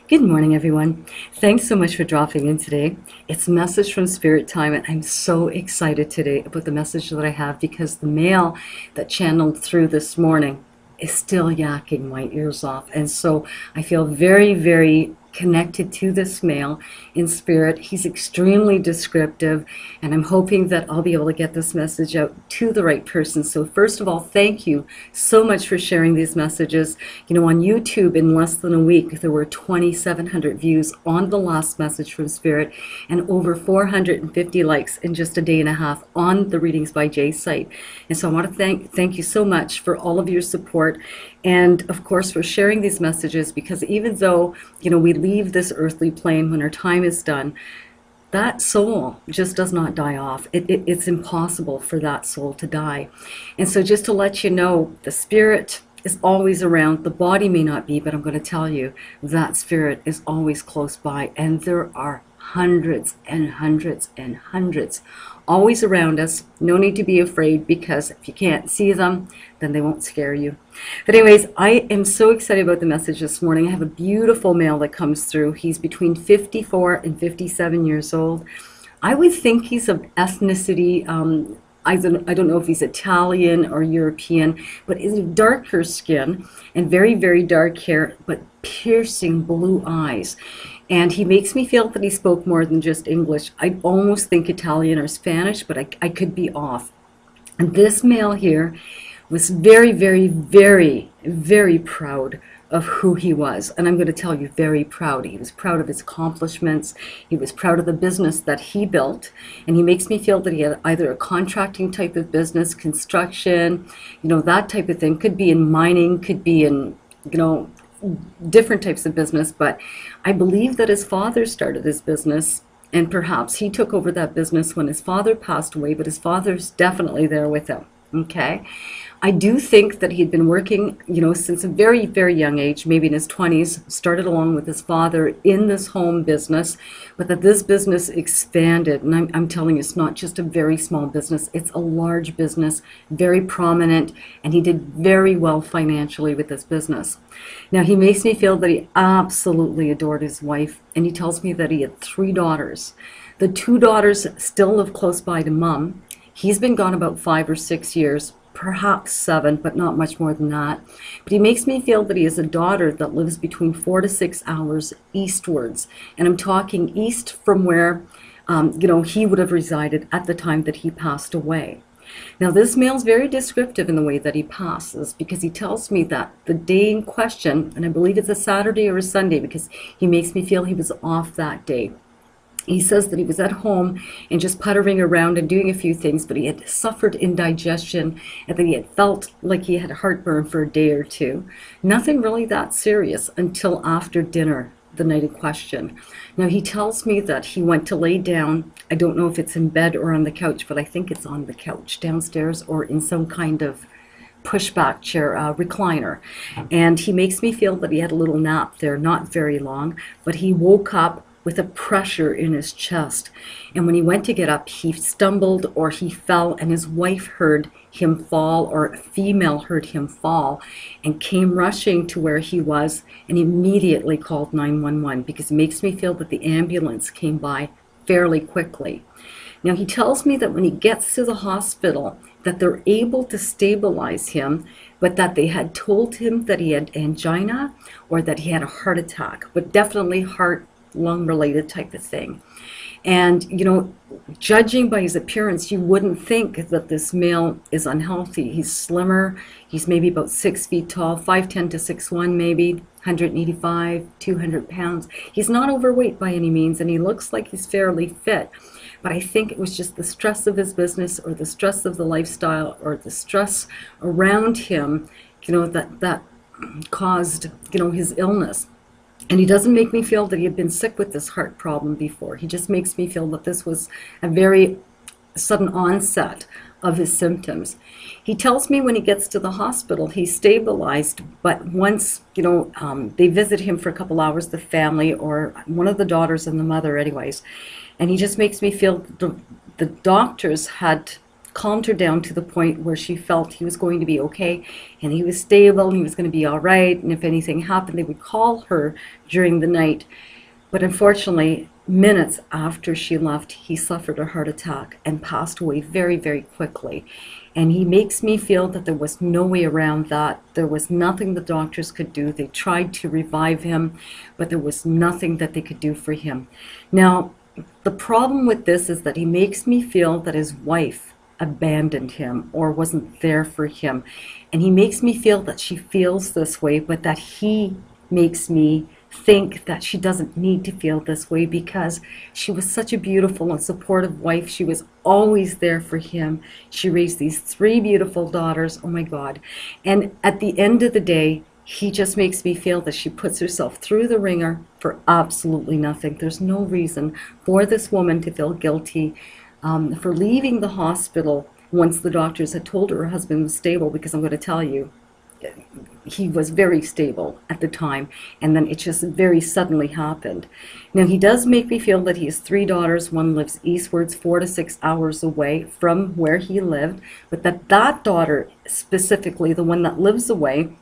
Good morning, everyone. Thanks so much for dropping in today. It's Message from Spirit Time, and I'm so excited today about the message that I have because the mail that channeled through this morning is still yakking my ears off. And so I feel very, very connected to this mail in spirit. He's extremely descriptive, and I'm hoping that I'll be able to get this message out to the right person. So first of all, thank you so much for sharing these messages. You know, on YouTube in less than a week, there were 2,700 views on the last message from Spirit and over 450 likes in just a day and a half on the Readings by Jay site. And so I want to thank you so much for all of your support and of course for sharing these messages, because even though, you know, we leave this earthly plane when our time is done, that soul just does not die off. It's impossible for that soul to die. And so just to let you know, the spirit is always around. The body may not be, but I'm going to tell you that spirit is always close by. And there are hundreds and hundreds and hundreds always around us. No need to be afraid, because if you can't see them, then they won't scare you. But anyways, I am so excited about the message this morning. I have a beautiful male that comes through. He's between 54 and 57 years old. I would think he's of ethnicity, I don't know if he's Italian or European, but is darker skin and very, very dark hair, but piercing blue eyes. And he makes me feel that he spoke more than just English. I almost think Italian or Spanish, but I could be off. And this male here was very, very, very, very proud of who he was. And I'm going to tell you, very proud. He was proud of his accomplishments. He was proud of the business that he built. And he makes me feel that he had either a contracting type of business, construction, you know, that type of thing. Could be in mining, could be in, you know, different types of business. But I believe that his father started his business, and perhaps he took over that business when his father passed away, but his father's definitely there with him. Okay. I do think that he'd been working, you know, since a very, very young age, maybe in his 20s, started along with his father in this home business, but that this business expanded. And I'm telling you, it's not just a very small business, it's a large business, very prominent, and he did very well financially with this business. Now, he makes me feel that he absolutely adored his wife, and he tells me that he had 3 daughters. The 2 daughters still live close by to mom. He's been gone about 5 or 6 years, perhaps 7, but not much more than that. But he makes me feel that he has a daughter that lives between 4 to 6 hours eastwards. And I'm talking east from where, you know, he would have resided at the time that he passed away. Now, this male's very descriptive in the way that he passes, because he tells me that the day in question, and I believe it's a Saturday or a Sunday, because he makes me feel he was off that day. He says that he was at home and just puttering around and doing a few things, but he had suffered indigestion and that he had felt like he had heartburn for a day or two. Nothing really that serious until after dinner the night in question. Now, he tells me that he went to lay down. I don't know if it's in bed or on the couch, but I think it's on the couch downstairs or in some kind of pushback chair, recliner. And he makes me feel that he had a little nap there, not very long, but he woke up with a pressure in his chest. And when he went to get up, he stumbled or he fell, and his wife heard him fall, or a female heard him fall, and came rushing to where he was and immediately called 911, because it makes me feel that the ambulance came by fairly quickly. Now, he tells me that when he gets to the hospital, that they're able to stabilize him, but that they had told him that he had angina or that he had a heart attack, but definitely heart lung related type of thing. And, you know, judging by his appearance, you wouldn't think that this male is unhealthy. He's slimmer. He's maybe about 6 feet tall, 5'10" to 6'1", maybe 185, 200 pounds. He's not overweight by any means, and he looks like he's fairly fit. But I think it was just the stress of his business, or the stress of the lifestyle, or the stress around him, you know, that caused, you know, his illness. And he doesn't make me feel that he had been sick with this heart problem before. He just makes me feel that this was a very sudden onset of his symptoms. He tells me when he gets to the hospital, he's stabilized, but once, you know, they visit him for a couple hours, the family, or one of the daughters and the mother anyways, and he just makes me feel the doctors had calmed her down to the point where she felt he was going to be okay and he was stable and he was going to be all right. And if anything happened, they would call her during the night. But unfortunately, minutes after she left, he suffered a heart attack and passed away very, very quickly. And he makes me feel that there was no way around that. There was nothing the doctors could do. They tried to revive him, but there was nothing that they could do for him. Now, the problem with this is that he makes me feel that his wife abandoned him or wasn't there for him. And he makes me feel that she feels this way, but that he makes me think that she doesn't need to feel this way because she was such a beautiful and supportive wife. She was always there for him. She raised these 3 beautiful daughters. Oh my God. And at the end of the day, he just makes me feel that she puts herself through the ringer for absolutely nothing. There's no reason for this woman to feel guilty for leaving the hospital once the doctors had told her husband was stable, because I'm going to tell you, he was very stable at the time, and then it just very suddenly happened. Now, he does make me feel that he has 3 daughters. One lives eastwards 4 to 6 hours away from where he lived, but that daughter, specifically the one that lives away,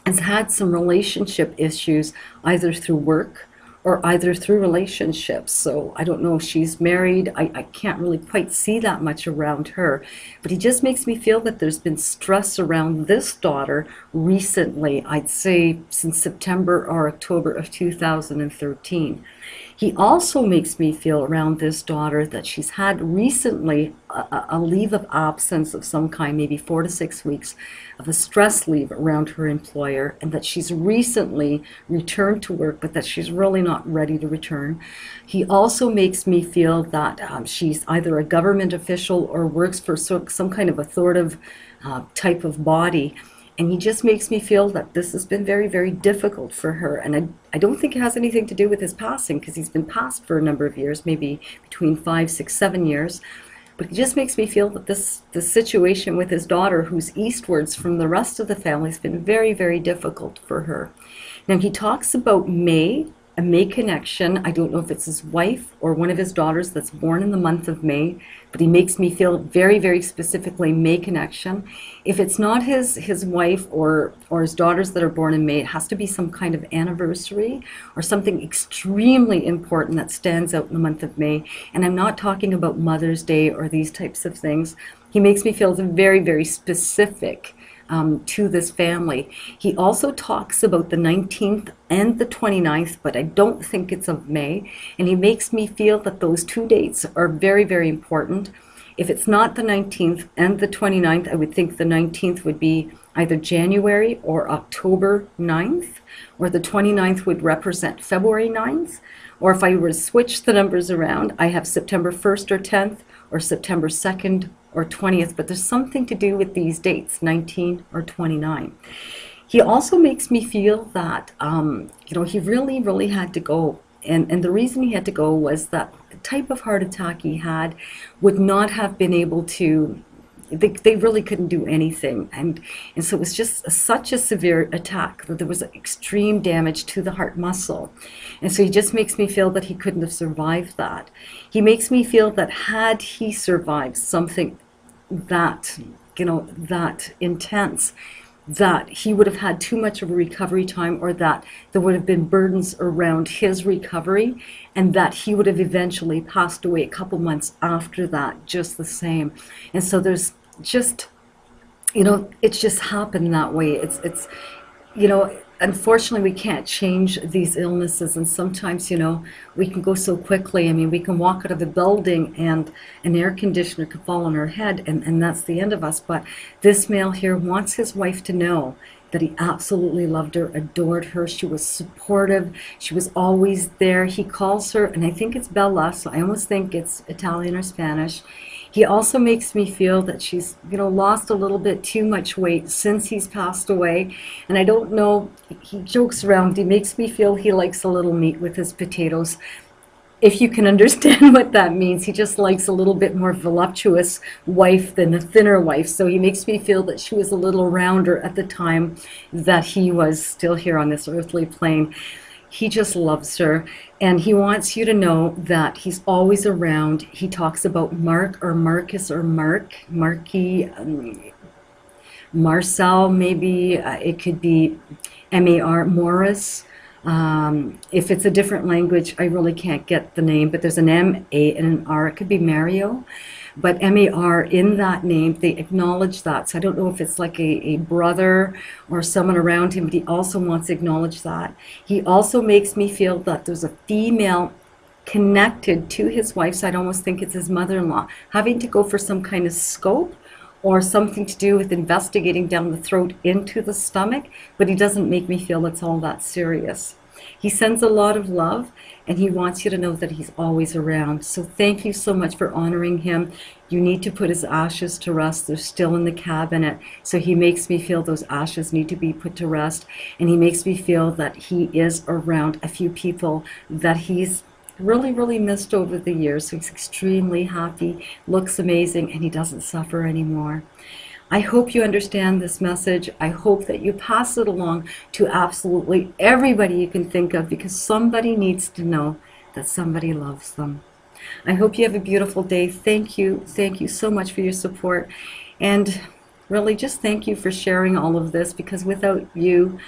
has had some relationship issues, either through work or either through relationships. So I don't know if she's married. I can't really quite see that much around her. But he just makes me feel that there's been stress around this daughter recently, I'd say since September or October of 2013. He also makes me feel around this daughter that she's had recently a leave of absence of some kind, maybe 4 to 6 weeks of a stress leave around her employer, and that she's recently returned to work, but that she's really not ready to return. He also makes me feel that she's either a government official or works for some kind of authoritative type of body. And he just makes me feel that this has been very, very difficult for her. And I don't think it has anything to do with his passing, because he's been passed for a number of years, maybe between 5, 6, 7 years. But it just makes me feel that this situation with his daughter, who's eastwards from the rest of the family, has been very, very difficult for her. Now, he talks about May, a May connection. I don't know if it's his wife or one of his daughters that's born in the month of May, but he makes me feel very, very specifically May connection. If it's not his wife or his daughters that are born in May, it has to be some kind of anniversary or something extremely important that stands out in the month of May. And I'm not talking about Mother's Day or these types of things. He makes me feel very, very specific to this family. He also talks about the 19th and the 29th, but I don't think it's of May. And he makes me feel that those 2 dates are very, very important. If it's not the 19th and the 29th, I would think the 19th would be either January or October 9th, or the 29th would represent February 9th. Or if I were to switch the numbers around, I have September 1st or 10th, or September 2nd or 20th, but there's something to do with these dates, 19 or 29. He also makes me feel that, he really, really had to go. And the reason he had to go was that the type of heart attack he had would not have been able to, they really couldn't do anything. And so it was just such a severe attack that there was extreme damage to the heart muscle. And so he just makes me feel that he couldn't have survived that. He makes me feel that had he survived something that, that intense, that he would have had too much of a recovery time, or that there would have been burdens around his recovery, and that he would have eventually passed away a couple months after that, just the same. And so there's just, it's just happened that way. It's unfortunately, we can't change these illnesses, and sometimes, we can go so quickly. I mean, we can walk out of a building and an air conditioner could fall on our head, and that's the end of us. But this male here wants his wife to know that he absolutely loved her, adored her. She was supportive. She was always there. He calls her, and I think it's Bella, so I almost think it's Italian or Spanish. He also makes me feel that she's, lost a little bit too much weight since he's passed away. And I don't know, he jokes around. He makes me feel he likes a little meat with his potatoes. If you can understand what that means, he just likes a little bit more voluptuous wife than a thinner wife. So he makes me feel that she was a little rounder at the time that he was still here on this earthly plane. He just loves her, and he wants you to know that he's always around. He talks about Mark or Marcus or Marky, Marcel, maybe. It could be M-A-R, Morris. If it's a different language, I really can't get the name, but there's an M, A, and an R. It could be Mario, but M-A-R in that name, they acknowledge that. So I don't know if it's like a brother or someone around him, but he also wants to acknowledge that. He also makes me feel that there's a female connected to his wife, so I'd almost think it's his mother-in-law, having to go for some kind of scope or something to do with investigating down the throat into the stomach, but he doesn't make me feel it's all that serious. He sends a lot of love, and he wants you to know that he's always around. So thank you so much for honoring him. You need to put his ashes to rest. They're still in the cabinet. So he makes me feel those ashes need to be put to rest, and he makes me feel that he is around a few people that he's really missed over the years. So he's extremely happy, looks amazing, and he doesn't suffer anymore. I hope you understand this message. I hope that you pass it along to absolutely everybody you can think of, because somebody needs to know that somebody loves them. I hope you have a beautiful day. Thank you so much for your support, and really just thank you for sharing all of this, because without you,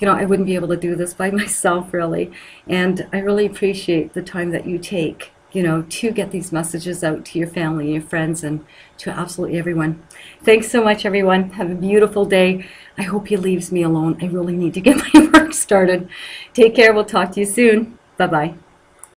I wouldn't be able to do this by myself, really. And I really appreciate the time that you take, to get these messages out to your family, your friends, and to absolutely everyone. Thanks so much, everyone. Have a beautiful day. I hope he leaves me alone. I really need to get my work started. Take care. We'll talk to you soon. Bye-bye.